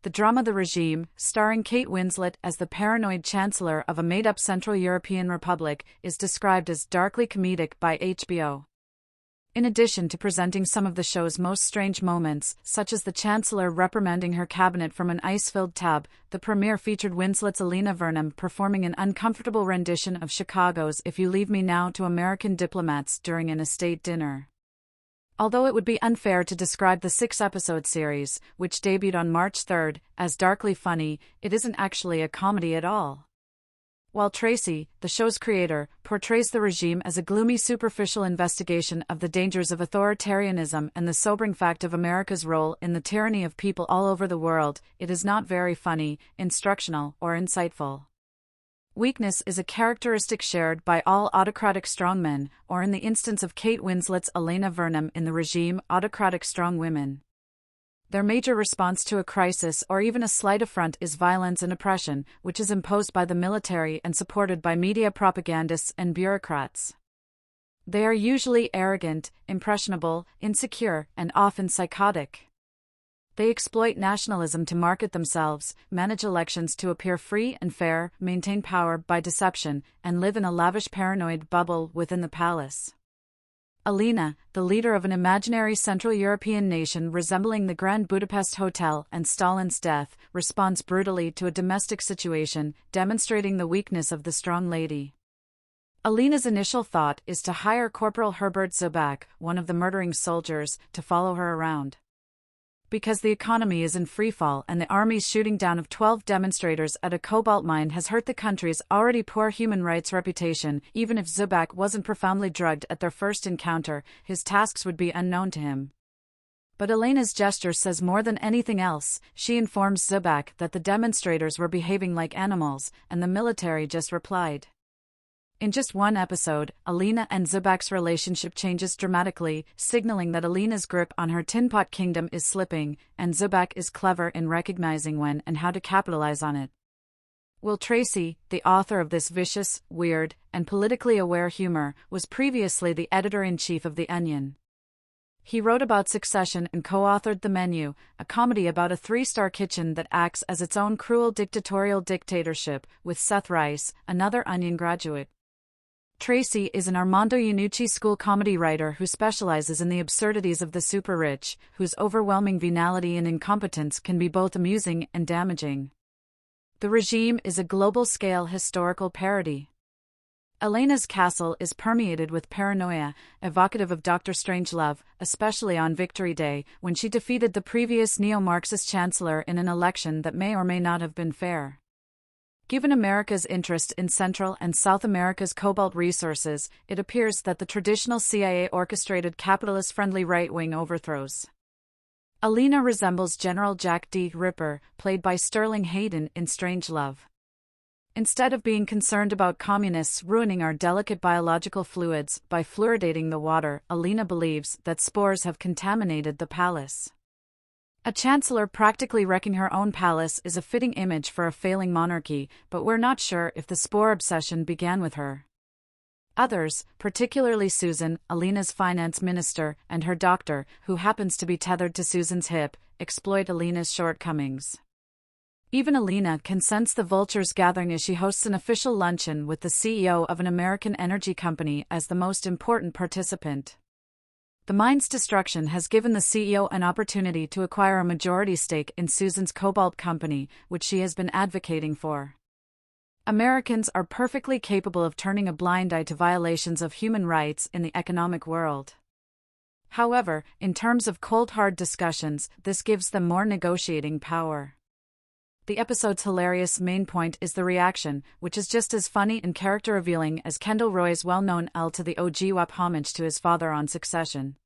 The drama The Regime, starring Kate Winslet as the paranoid chancellor of a made-up Central European republic, is described as darkly comedic by HBO. In addition to presenting some of the show's most strange moments, such as the chancellor reprimanding her cabinet from an ice-filled tub, the premiere featured Winslet's Elena Vernon performing an uncomfortable rendition of Chicago's If You Leave Me Now to American diplomats during an estate dinner. Although it would be unfair to describe the 6-episode series, which debuted on March 3, as darkly funny, it isn't actually a comedy at all. While Tracy, the show's creator, portrays The Regime as a gloomy superficial investigation of the dangers of authoritarianism and the sobering fact of America's role in the tyranny of people all over the world, it is not very funny, instructional, or insightful. Weakness is a characteristic shared by all autocratic strongmen, or in the instance of Kate Winslet's Elena Vernon in The Regime, autocratic strong women. Their major response to a crisis or even a slight affront is violence and oppression, which is imposed by the military and supported by media propagandists and bureaucrats. They are usually arrogant, impressionable, insecure, and often psychotic. They exploit nationalism to market themselves, manage elections to appear free and fair, maintain power by deception, and live in a lavish paranoid bubble within the palace. Elena, the leader of an imaginary Central European nation resembling the Grand Budapest Hotel and Stalin's death, responds brutally to a domestic situation, demonstrating the weakness of the strong lady. Elena's initial thought is to hire Corporal Herbert Zubak, one of the murdering soldiers, to follow her around. Because the economy is in freefall and the army's shooting down of 12 demonstrators at a cobalt mine has hurt the country's already poor human rights reputation, even if Zubak wasn't profoundly drugged at their first encounter, his tasks would be unknown to him. But Elena's gesture says more than anything else. She informs Zubak that the demonstrators were behaving like animals, and the military just replied. In just one episode, Elena and Zubak's relationship changes dramatically, signaling that Elena's grip on her tin pot kingdom is slipping, and Zubak is clever in recognizing when and how to capitalize on it. Will Tracy, the author of this vicious, weird, and politically aware humor, was previously the editor-in-chief of The Onion. He wrote about Succession and co-authored The Menu, a comedy about a 3-star kitchen that acts as its own cruel dictatorial dictatorship, with Seth Rice, another Onion graduate. Tracy is an Armando Iannucci school comedy writer who specializes in the absurdities of the super-rich, whose overwhelming venality and incompetence can be both amusing and damaging. The Regime is a global-scale historical parody. Elena's castle is permeated with paranoia, evocative of Dr. Strangelove, especially on Victory Day, when she defeated the previous neo-Marxist chancellor in an election that may or may not have been fair. Given America's interest in Central and South America's cobalt resources, it appears that the traditional CIA-orchestrated capitalist-friendly right-wing overthrows. Elena resembles General Jack D. Ripper, played by Sterling Hayden in Strangelove. Instead of being concerned about communists ruining our delicate biological fluids by fluoridating the water, Elena believes that spores have contaminated the palace. A chancellor practically wrecking her own palace is a fitting image for a failing monarchy, but we're not sure if the spore obsession began with her. Others, particularly Susan, Elena's finance minister, and her doctor, who happens to be tethered to Susan's hip, exploit Elena's shortcomings. Even Elena can sense the vultures gathering as she hosts an official luncheon with the CEO of an American energy company as the most important participant. The mine's destruction has given the CEO an opportunity to acquire a majority stake in Susan's cobalt company, which she has been advocating for. Americans are perfectly capable of turning a blind eye to violations of human rights in the economic world. However, in terms of cold hard discussions, this gives them more negotiating power. The episode's hilarious main point is the reaction, which is just as funny and character-revealing as Kendall Roy's well-known L to the OG WAP homage to his father on Succession.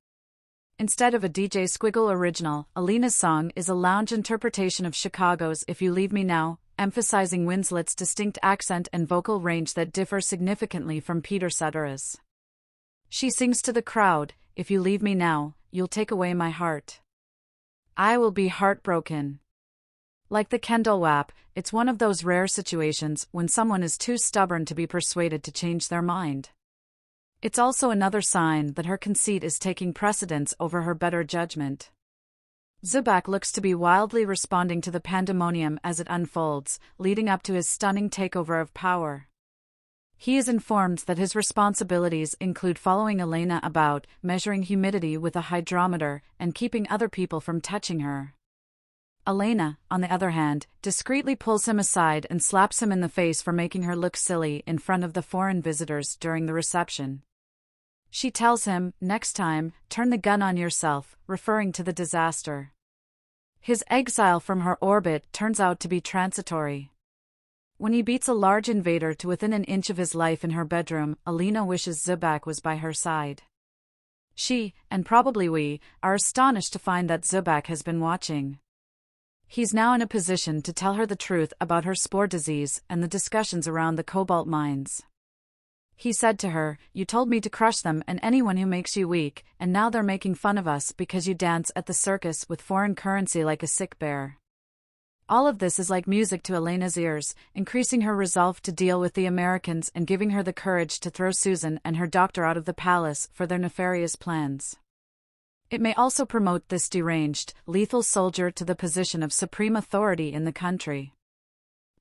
Instead of a DJ Squiggle original, Elena's song is a lounge interpretation of Chicago's If You Leave Me Now, emphasizing Winslet's distinct accent and vocal range that differ significantly from Peter Cetera's. She sings to the crowd, "If you leave me now, you'll take away my heart. I will be heartbroken." Like the Kendall WAP, it's one of those rare situations when someone is too stubborn to be persuaded to change their mind. It's also another sign that her conceit is taking precedence over her better judgment. Zubak looks to be wildly responding to the pandemonium as it unfolds, leading up to his stunning takeover of power. He is informed that his responsibilities include following Elena about, measuring humidity with a hydrometer, and keeping other people from touching her. Elena, on the other hand, discreetly pulls him aside and slaps him in the face for making her look silly in front of the foreign visitors during the reception. She tells him, "Next time, turn the gun on yourself," referring to the disaster. His exile from her orbit turns out to be transitory. When he beats a large invader to within an inch of his life in her bedroom, Elena wishes Zubak was by her side. She, and probably we, are astonished to find that Zubak has been watching. He's now in a position to tell her the truth about her spore disease and the discussions around the cobalt mines. He said to her, "You told me to crush them and anyone who makes you weak, and now they're making fun of us because you dance at the circus with foreign currency like a sick bear." All of this is like music to Elena's ears, increasing her resolve to deal with the Americans and giving her the courage to throw Susan and her doctor out of the palace for their nefarious plans. It may also promote this deranged, lethal soldier to the position of supreme authority in the country.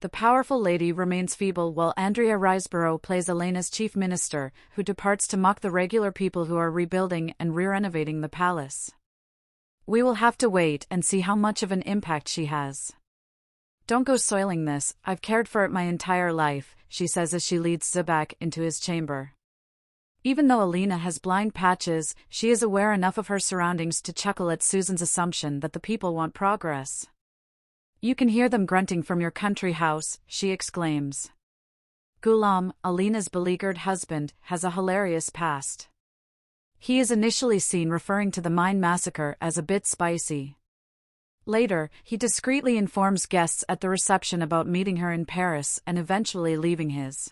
The powerful lady remains feeble while Andrea Riseborough plays Elena's chief minister, who departs to mock the regular people who are rebuilding and re-renovating the palace. We will have to wait and see how much of an impact she has. "Don't go soiling this, I've cared for it my entire life," she says as she leads Zubak into his chamber. Even though Elena has blind patches, she is aware enough of her surroundings to chuckle at Susan's assumption that the people want progress. "You can hear them grunting from your country house," she exclaims. Ghulam, Elena's beleaguered husband, has a hilarious past. He is initially seen referring to the mine massacre as a bit spicy. Later, he discreetly informs guests at the reception about meeting her in Paris and eventually leaving his